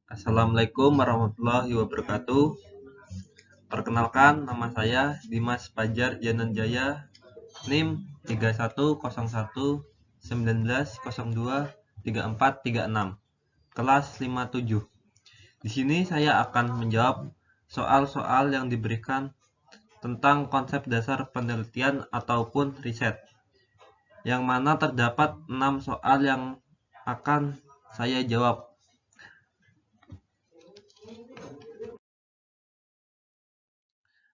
Assalamualaikum warahmatullahi wabarakatuh. Perkenalkan, nama saya Dimas Fajar Jananjaya, NIM 310119023436, kelas 57. Di sini saya akan menjawab soal-soal yang diberikan tentang konsep dasar penelitian ataupun riset, yang mana terdapat 6 soal yang akan saya jawab.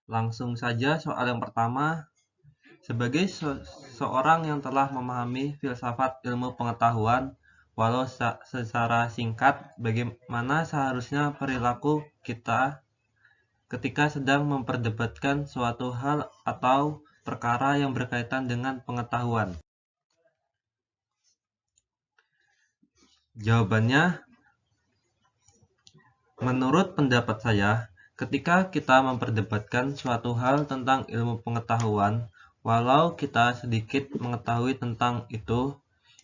Langsung saja soal yang pertama. Sebagai seorang yang telah memahami filsafat ilmu pengetahuan, walau secara singkat, bagaimana seharusnya perilaku kita ketika sedang memperdebatkan suatu hal atau perkara yang berkaitan dengan pengetahuan? Jawabannya, menurut pendapat saya, ketika kita memperdebatkan suatu hal tentang ilmu pengetahuan, walau kita sedikit mengetahui tentang itu,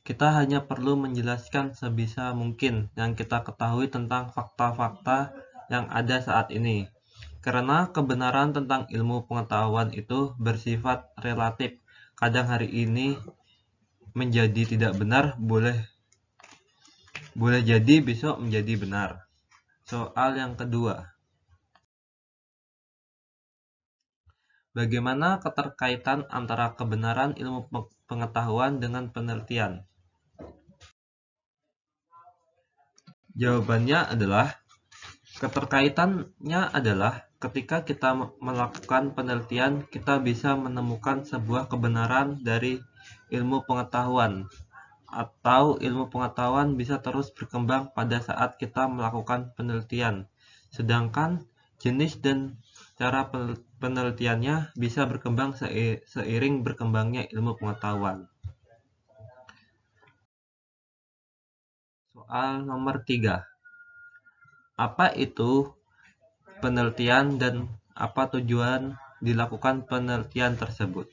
kita hanya perlu menjelaskan sebisa mungkin yang kita ketahui tentang fakta-fakta yang ada saat ini. Karena kebenaran tentang ilmu pengetahuan itu bersifat relatif. Kadang hari ini menjadi tidak benar, boleh jadi besok menjadi benar. Soal yang kedua. Bagaimana keterkaitan antara kebenaran ilmu pengetahuan dengan penelitian? Jawabannya adalah, keterkaitannya adalah ketika kita melakukan penelitian, kita bisa menemukan sebuah kebenaran dari ilmu pengetahuan, atau ilmu pengetahuan bisa terus berkembang pada saat kita melakukan penelitian. Sedangkan jenis dan cara penelitiannya bisa berkembang seiring berkembangnya ilmu pengetahuan. Soal nomor 3. Apa itu penelitian dan apa tujuan dilakukan penelitian tersebut?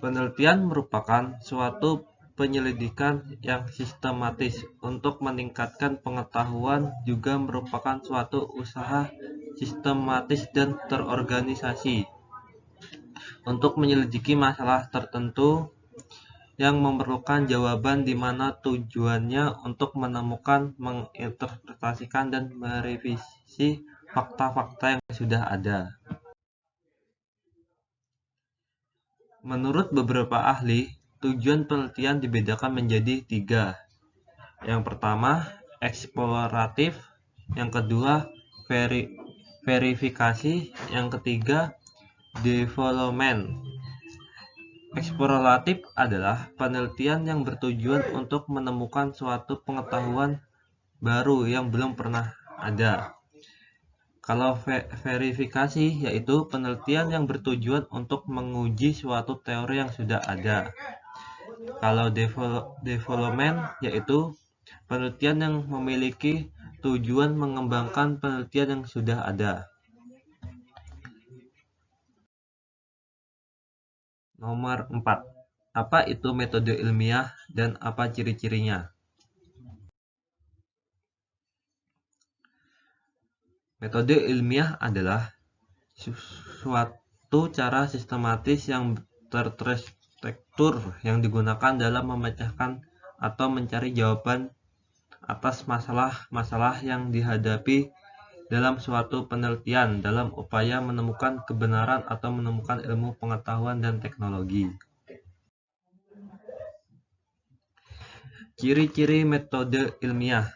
Penelitian merupakan suatu penyelidikan yang sistematis untuk meningkatkan pengetahuan, juga merupakan suatu usaha sistematis dan terorganisasi untuk menyelidiki masalah tertentu yang memerlukan jawaban, di mana tujuannya untuk menemukan, menginterpretasikan, dan merevisi fakta-fakta yang sudah ada. Menurut beberapa ahli, tujuan penelitian dibedakan menjadi 3. Yang pertama, eksploratif. Yang kedua, verifikasi. Yang ketiga, development. Eksploratif adalah penelitian yang bertujuan untuk menemukan suatu pengetahuan baru yang belum pernah ada. Kalau verifikasi, yaitu penelitian yang bertujuan untuk menguji suatu teori yang sudah ada. Kalau development, yaitu penelitian yang memiliki tujuan mengembangkan penelitian yang sudah ada. Nomor 4. Apa itu metode ilmiah dan apa ciri-cirinya? Metode ilmiah adalah suatu cara sistematis yang terstruktur yang digunakan dalam memecahkan atau mencari jawaban atas masalah-masalah yang dihadapi dalam suatu penelitian dalam upaya menemukan kebenaran atau menemukan ilmu pengetahuan dan teknologi. Ciri-ciri metode ilmiah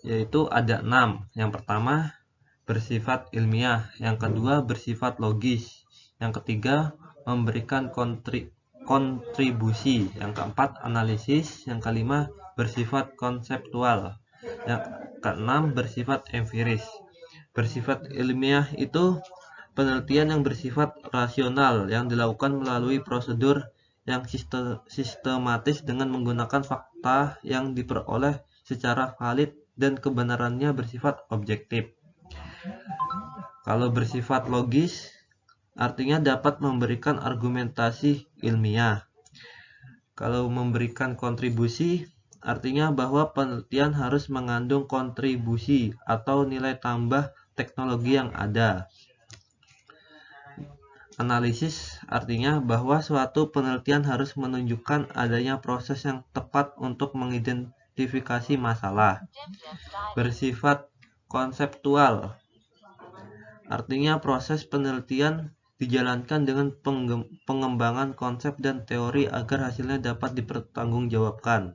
yaitu ada 6. Yang pertama, bersifat ilmiah. Yang kedua, bersifat logis. Yang ketiga, memberikan kontribusi. Yang keempat, analisis. Yang kelima, bersifat konseptual. Yang keenam, bersifat empiris. Bersifat ilmiah itu penelitian yang bersifat rasional yang dilakukan melalui prosedur yang sistematis dengan menggunakan fakta yang diperoleh secara valid dan kebenarannya bersifat objektif. Kalau bersifat logis, artinya dapat memberikan argumentasi ilmiah. Kalau memberikan kontribusi, artinya bahwa penelitian harus mengandung kontribusi atau nilai tambah teknologi yang ada. Analisis artinya bahwa suatu penelitian harus menunjukkan adanya proses yang tepat untuk mengidentifikasi masalah. Bersifat konseptual artinya proses penelitian dijalankan dengan pengembangan konsep dan teori agar hasilnya dapat dipertanggungjawabkan.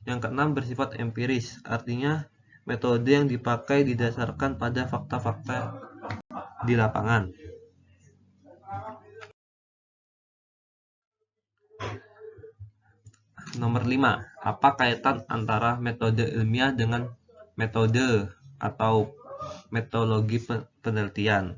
Yang keenam, bersifat empiris, artinya metode yang dipakai didasarkan pada fakta-fakta di lapangan. Nomor 5. Apa kaitan antara metode ilmiah dengan metode atau metodologi penelitian?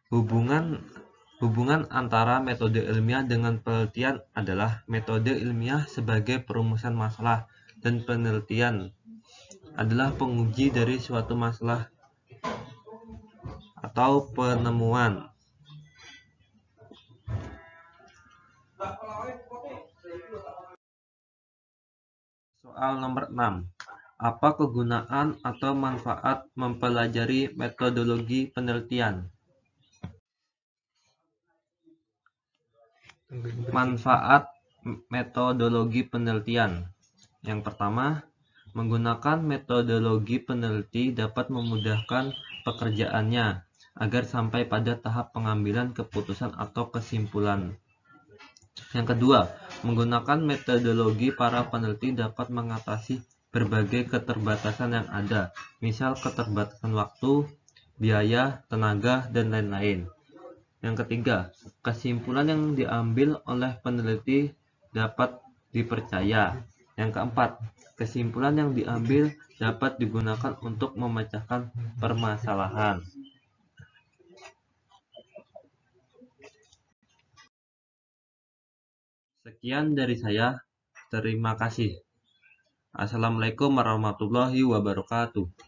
Hubungan antara metode ilmiah dengan penelitian adalah metode ilmiah sebagai perumusan masalah dan penelitian adalah penguji dari suatu masalah atau penemuan. Soal nomor 6. Apa kegunaan atau manfaat mempelajari metodologi penelitian? Manfaat metodologi penelitian. Yang pertama, menggunakan metodologi peneliti dapat memudahkan pekerjaannya agar sampai pada tahap pengambilan keputusan atau kesimpulan. Yang kedua, menggunakan metodologi para peneliti dapat mengatasi berbagai keterbatasan yang ada, misal keterbatasan waktu, biaya, tenaga, dan lain-lain. Yang ketiga, kesimpulan yang diambil oleh peneliti dapat dipercaya. Yang keempat, kesimpulan yang diambil dapat digunakan untuk memecahkan permasalahan. Sekian dari saya. Terima kasih. Assalamualaikum warahmatullahi wabarakatuh.